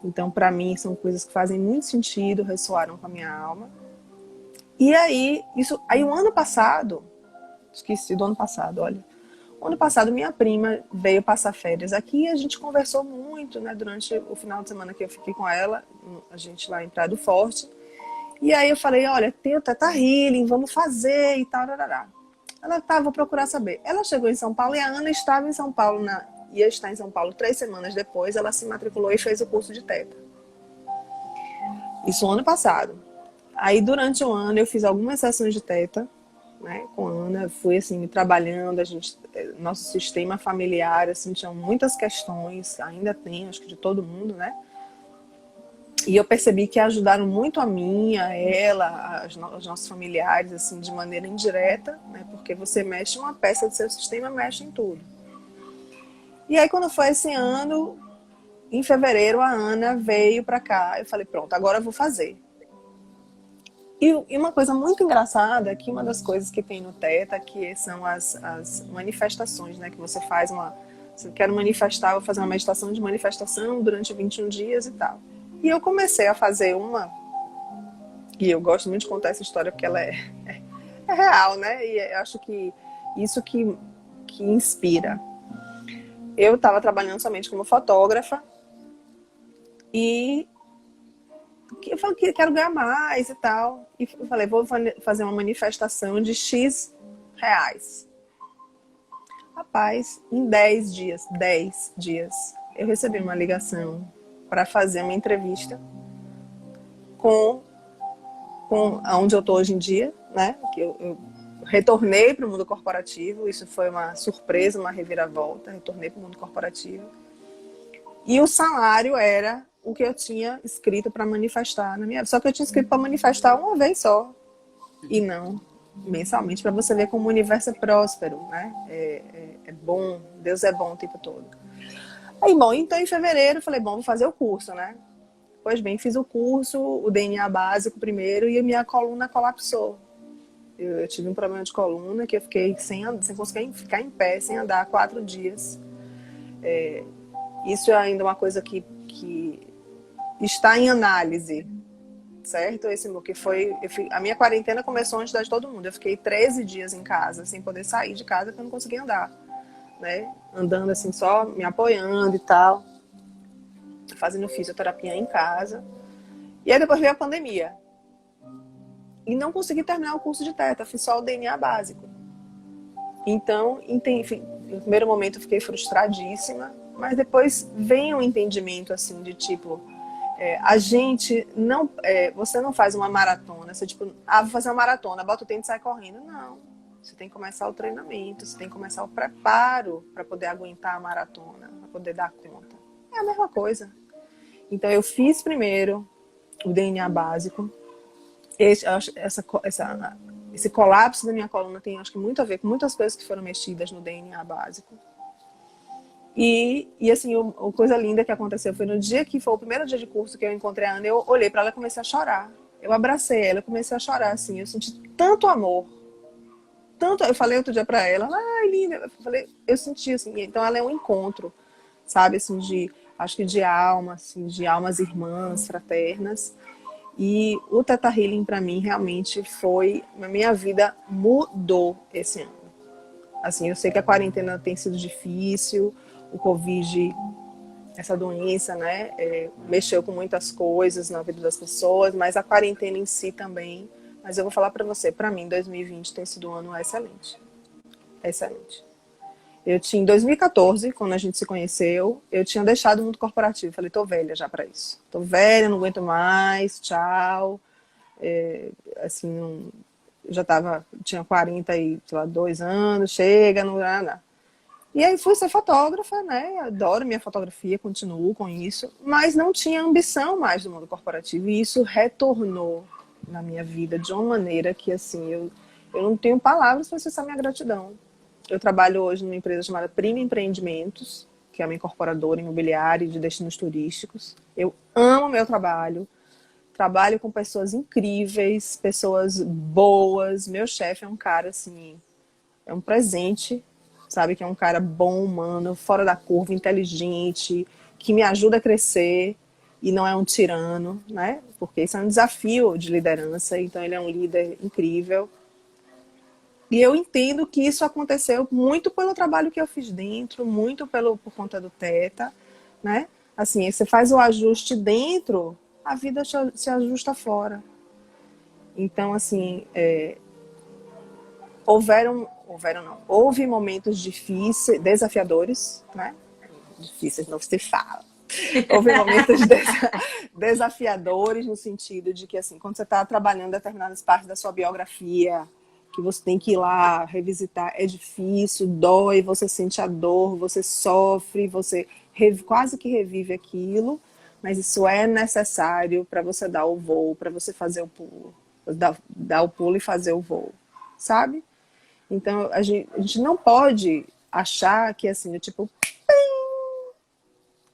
Então, para mim, são coisas que fazem muito sentido, ressoaram com a minha alma. E aí, o ano passado, esqueci do ano passado, olha. O ano passado, minha prima veio passar férias aqui e a gente conversou muito, né, durante o final de semana que eu fiquei com ela, a gente lá em Praia do Forte. E aí eu falei, olha, tem o Teta Healing, vamos fazer e tal, tarará. Ela, tá, vou procurar saber. Ela chegou em São Paulo e a Ana estava em São Paulo, ia estar em São Paulo 3 semanas depois, ela se matriculou e fez o curso de Teta. Isso ano passado. Aí durante o ano eu fiz algumas sessões de Teta, né, com a Ana, fui assim, trabalhando, nosso sistema familiar, assim, tinha muitas questões, ainda tem, acho que de todo mundo, né? E eu percebi que ajudaram muito a mim, a ela, os nossos familiares, assim, de maneira indireta, né? Porque você mexe uma peça do seu sistema, mexe em tudo. E aí, quando foi esse ano, em fevereiro, a Ana veio pra cá. Eu falei, pronto, agora eu vou fazer. E uma coisa muito engraçada, que uma das coisas que tem no Teta, que são as manifestações, né? Que você faz se eu quero manifestar, eu vou fazer uma meditação de manifestação durante 21 dias e tal. E eu comecei a fazer uma, e eu gosto muito de contar essa história porque ela é real, né? E eu acho que isso que inspira. eu estava trabalhando somente como fotógrafa e eu falei que quero ganhar mais e tal. E eu falei, vou fazer uma manifestação de X reais. Rapaz, em 10 dias, eu recebi uma ligação para fazer uma entrevista com onde eu estou hoje em dia, né? Que eu retornei para o mundo corporativo, isso foi uma surpresa, uma reviravolta, retornei para o mundo corporativo. E o salário era o que eu tinha escrito para manifestar na minha vida. Só que eu tinha escrito para manifestar uma vez só, e não mensalmente, para você ver como o universo é próspero, né? É bom, Deus é bom o tempo todo. Aí, bom, então em fevereiro eu falei, bom, vou fazer o curso, né? Pois bem, fiz o curso, o DNA básico primeiro, e a minha coluna colapsou. Eu tive um problema de coluna que eu fiquei sem conseguir ficar em pé, sem andar 4 dias. Isso é ainda uma coisa que está em análise, certo? A minha quarentena começou antes de todo mundo. Eu fiquei 13 dias em casa, sem poder sair de casa, porque eu não conseguia andar, né? Andando assim, só me apoiando e tal, fazendo fisioterapia em casa. E aí depois veio a pandemia. E não consegui terminar o curso de teta, fiz só o DNA básico. Então, enfim, no primeiro momento eu fiquei frustradíssima, mas depois vem um entendimento assim de tipo, a gente não, você não faz uma maratona, você tipo, vou fazer uma maratona, bota o tênis e sai correndo. Não, você tem que começar o treinamento, você tem que começar o preparo para poder aguentar a maratona, para poder dar conta. É a mesma coisa. Então eu fiz primeiro o DNA básico. Esse colapso da minha coluna tem, acho que, muito a ver com muitas coisas que foram mexidas no DNA básico. E assim, a coisa linda que aconteceu foi no dia que foi o primeiro dia de curso que eu encontrei a Ana, eu olhei para ela e comecei a chorar. Eu abracei ela, eu comecei a chorar, assim, eu senti tanto amor. Tanto, eu falei outro dia para ela, ai, linda, eu senti, assim, então ela é um encontro, sabe, assim, acho que de alma, assim, de almas irmãs, fraternas. E o Theta Healing para mim realmente a minha vida mudou esse ano. Assim, eu sei que a quarentena tem sido difícil, o Covid, essa doença, né, mexeu com muitas coisas na vida das pessoas, mas a quarentena em si também. Mas eu vou falar para você, para mim 2020 tem sido um ano excelente. Excelente. Em 2014, quando a gente se conheceu, eu tinha deixado o mundo corporativo. Falei, tô velha já para isso. Tô velha, não aguento mais, tchau. Assim, tinha 42 anos, chega, não dá nada. E aí fui ser fotógrafa, né? Adoro minha fotografia, continuo com isso, mas não tinha ambição mais do mundo corporativo. E isso retornou na minha vida de uma maneira que, assim, eu não tenho palavras para expressar minha gratidão. Eu trabalho hoje numa empresa chamada Prima Empreendimentos, que é uma incorporadora imobiliária de destinos turísticos. Eu amo meu trabalho com pessoas incríveis, pessoas boas. Meu chefe é um cara, assim, é um presente, sabe? Que é um cara bom, humano, fora da curva, inteligente, que me ajuda a crescer e não é um tirano, né? Porque isso é um desafio de liderança, então ele é um líder incrível. E eu entendo que isso aconteceu muito pelo trabalho que eu fiz dentro, muito por conta do Theta, né? Assim, você faz o ajuste dentro, a vida se ajusta fora. Então, assim, houve momentos difíceis, desafiadores, né? Difíceis não se fala. Houve momentos desafiadores no sentido de que, assim, quando você está trabalhando determinadas partes da sua biografia, que você tem que ir lá revisitar, é difícil, dói, você sente a dor, você sofre, você quase que revive aquilo, mas isso é necessário para você dar o voo, para você fazer o pulo, dar o pulo e fazer o voo, sabe? Então a gente não pode achar que, assim, tipo,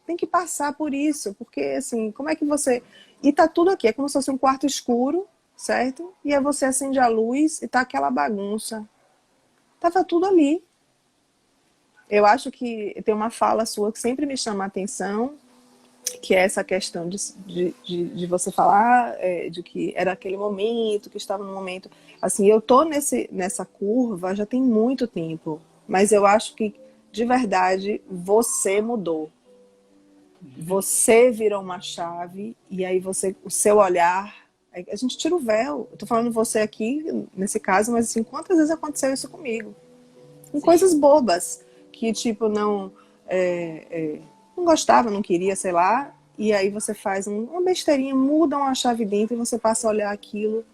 tem que passar por isso, porque, assim, como é que você... E tá tudo aqui, é como se fosse um quarto escuro, certo? E aí você acende a luz e tá aquela bagunça. Tava tudo ali. Eu acho que tem uma fala sua que sempre me chama a atenção, que é essa questão de você falar de que era aquele momento, que estava no momento... Assim, eu tô nessa curva já tem muito tempo, mas eu acho que de verdade, você mudou. Você virou uma chave e aí você, o seu olhar, a gente tira o véu. Eu tô falando você aqui, nesse caso, mas assim, quantas vezes aconteceu isso comigo? Com Sim. coisas bobas, que tipo, não gostava, não queria, sei lá, e aí você faz uma besteirinha, muda uma chave dentro e você passa a olhar aquilo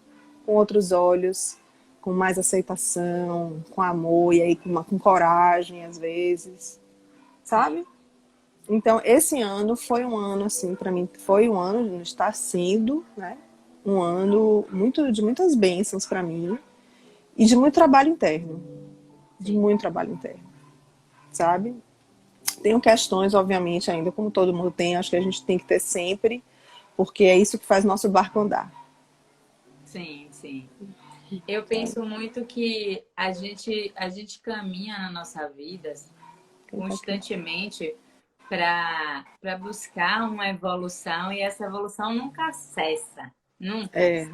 com outros olhos, com mais aceitação, com amor, e aí com coragem, às vezes, sabe? Então, esse ano foi um ano, assim, para mim, foi um ano, está sendo, né? Um ano de muitas bênçãos para mim e de muito trabalho interno. De Sim. muito trabalho interno, sabe? Tenho questões, obviamente, ainda, como todo mundo tem, acho que a gente tem que ter sempre, porque é isso que faz nosso barco andar. Sim, sim. Eu penso muito que a gente caminha na nossa vida Quem tá aqui? constantemente para buscar uma evolução e essa evolução nunca cessa, nunca, É.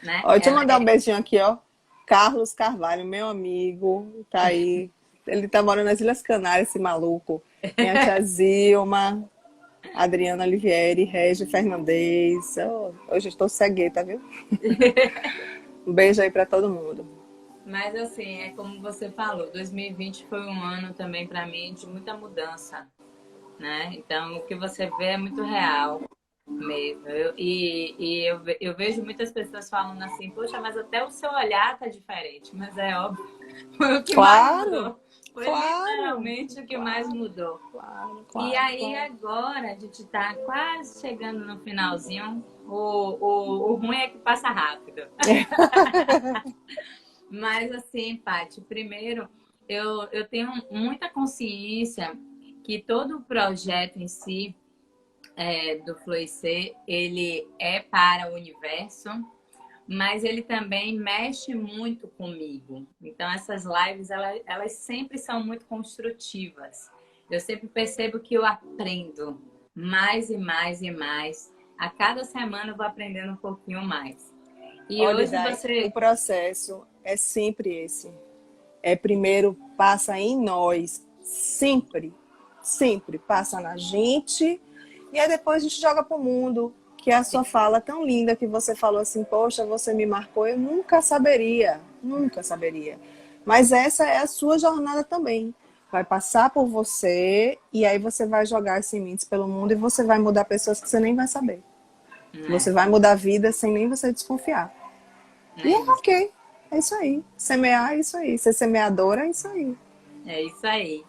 né? Ó, deixa eu Ela mandar um beijinho aqui, ó. Carlos Carvalho, meu amigo, tá aí. Ele tá morando nas Ilhas Canárias, esse maluco. Tem a tia Zilma, Adriana Olivieri, Regi Fernandes. Oh, hoje eu estou cegueta, viu? Um beijo aí pra todo mundo. Mas assim, é como você falou, 2020 foi um ano também para mim de muita mudança, né? Então, o que você vê é muito real mesmo. Eu vejo muitas pessoas falando assim, poxa, mas até o seu olhar tá diferente. Mas é óbvio, foi o que mais Claro, mudou. Foi claro, literalmente o que mais claro, mudou. claro, E claro, aí claro. agora a gente tá quase chegando no finalzinho. O ruim é que passa rápido. Mas assim, Paty, primeiro eu tenho muita consciência que todo o projeto em si do Florescer, ele é para o universo, mas ele também mexe muito comigo. Então essas lives, elas sempre são muito construtivas. Eu sempre percebo que eu aprendo mais e mais e mais. A cada semana eu vou aprendendo um pouquinho mais. E Olha, hoje Dai, o você... processo é sempre esse. É primeiro passa em nós, sempre, sempre passa na gente, e aí depois a gente joga pro mundo, que é a sua fala tão linda que você falou assim, poxa, você me marcou, eu nunca saberia, nunca saberia. Mas essa é a sua jornada também. Vai passar por você e aí você vai jogar as sementes pelo mundo e você vai mudar pessoas que você nem vai saber. Você É, vai mudar a vida sem nem você desconfiar. E é é isso. ok. É isso aí. Semear é isso aí. Ser semeadora é isso aí. É isso aí.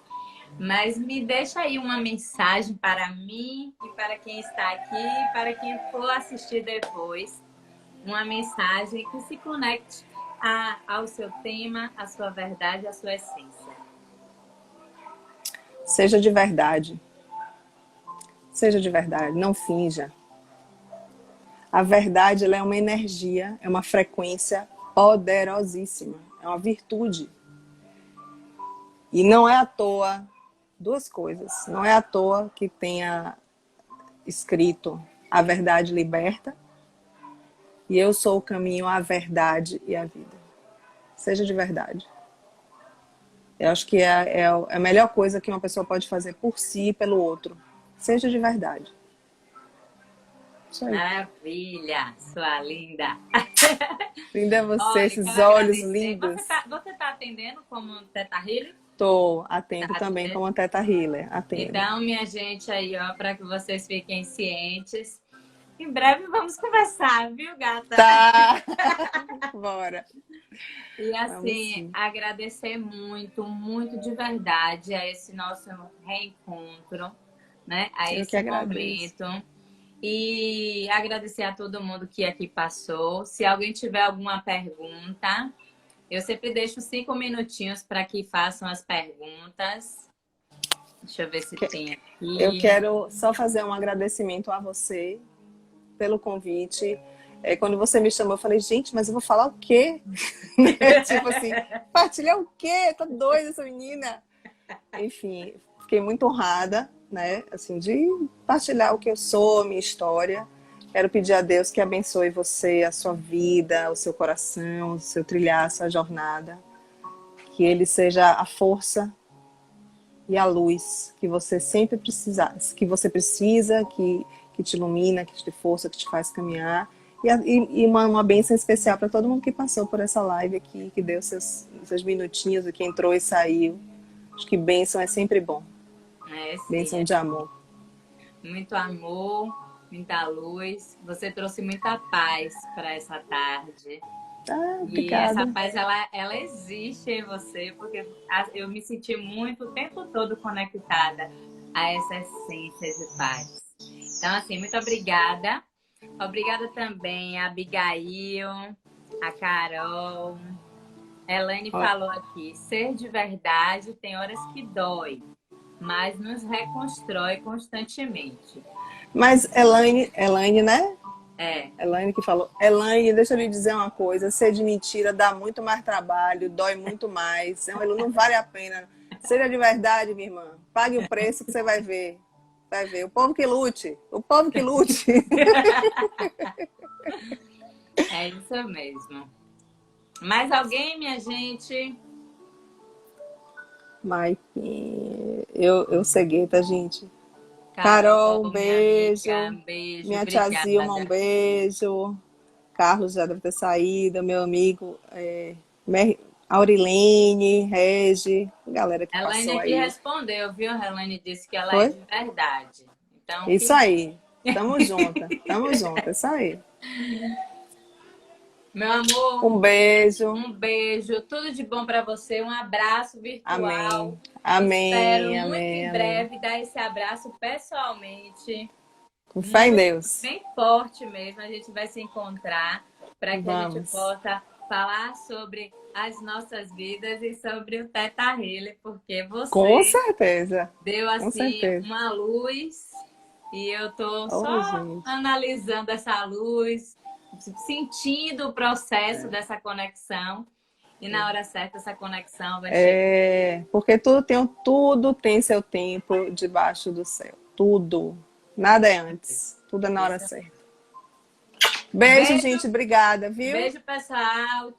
Mas me deixa aí uma mensagem para mim e para quem está aqui, e para quem for assistir depois. Uma mensagem que se conecte ao seu tema, à sua verdade, à sua essência. Seja de verdade. Seja de verdade. Não finja. A verdade ela é uma energia, é uma frequência poderosíssima. É uma virtude. E não é à toa, duas coisas. Não é à toa que tenha escrito a verdade liberta e eu sou o caminho, a verdade e a vida. Seja de verdade. Eu acho que é a melhor coisa que uma pessoa pode fazer por si e pelo outro. Seja de verdade. Isso aí. Maravilha, sua linda. Linda é você, Olha, esses quero olhos agradecer. lindos. Você tá atendendo como Teta Healer? Tô, Tá atendo também atendendo? como a Teta Healer. Atendo. Então, minha gente aí, ó, para que vocês fiquem cientes. Em breve vamos conversar, viu, gata? Tá! Bora. E Vamos assim, sim. agradecer muito, muito de verdade a esse nosso reencontro, né? A Eu que esse agradeço. momento. E agradecer a todo mundo que aqui passou. Se alguém tiver alguma pergunta, eu sempre deixo 5 minutinhos para que façam as perguntas. Deixa eu ver se tem Eu aqui. quero só fazer um agradecimento a você pelo convite. Quando você me chamou, eu falei, gente, mas eu vou falar o quê? Tipo assim, partilhar o quê? Tá doida essa menina? Enfim, fiquei muito honrada, né? Assim, de partilhar o que eu sou, a minha história. Quero pedir a Deus que abençoe você, a sua vida, o seu coração, o seu trilhar, a sua jornada. Que Ele seja a força e a luz que você sempre precisasse, que você precisa, que te ilumina, que te dá força, que te faz caminhar. E uma bênção especial para todo mundo que passou por essa live aqui, que deu seus minutinhos, que entrou e saiu. Acho que bênção é sempre bom. Sim, Bênção de amor. muito amor, muita luz. Você trouxe muita paz para essa tarde. E essa Obrigada. paz, ela existe em você, porque eu me senti muito o tempo todo conectada a essa essência de paz. Então, assim, muito obrigada. Obrigada também a Abigail, a Carol. Elaine falou aqui, ser de verdade tem horas que dói, mas nos reconstrói constantemente. Mas Elaine, né? É. Elaine que falou. Elaine, deixa eu lhe dizer uma coisa. Ser de mentira dá muito mais trabalho, dói muito mais. Não vale a pena. Seja de verdade, minha irmã. Pague o preço que você vai ver. Vai ver. O povo que lute. O povo que lute. É isso mesmo. Mais alguém, minha gente? Eu ceguei, tá, gente? Carol, um beijo. Minha amiga, um beijo. Minha Obrigada. tia Zilma, um beijo. Carlos já deve ter saído. Meu amigo Aurilene, Regi, galera que Elaine passou aqui aí. respondeu, viu? A Elaine disse que ela Foi? é de verdade. Então, Isso aí. Tamo junto. Tamo junto. Isso aí. Meu amor, Um beijo. um beijo. Tudo de bom para você. Um abraço virtual. Amém. Espero Amém. muito Amém. em breve dar esse abraço pessoalmente. Com fé em Deus. Bem forte mesmo. A gente vai se encontrar para que a gente possa falar sobre as nossas vidas e sobre o Teta Healer, porque você com certeza deu assim uma luz e eu tô só analisando essa luz, sentindo o processo dessa conexão. E na hora certa essa conexão vai chegar. Porque tudo tem seu tempo debaixo do céu. Tudo. Nada é antes. Tudo é na hora certa. Beijo, gente. Obrigada, viu? Beijo, pessoal.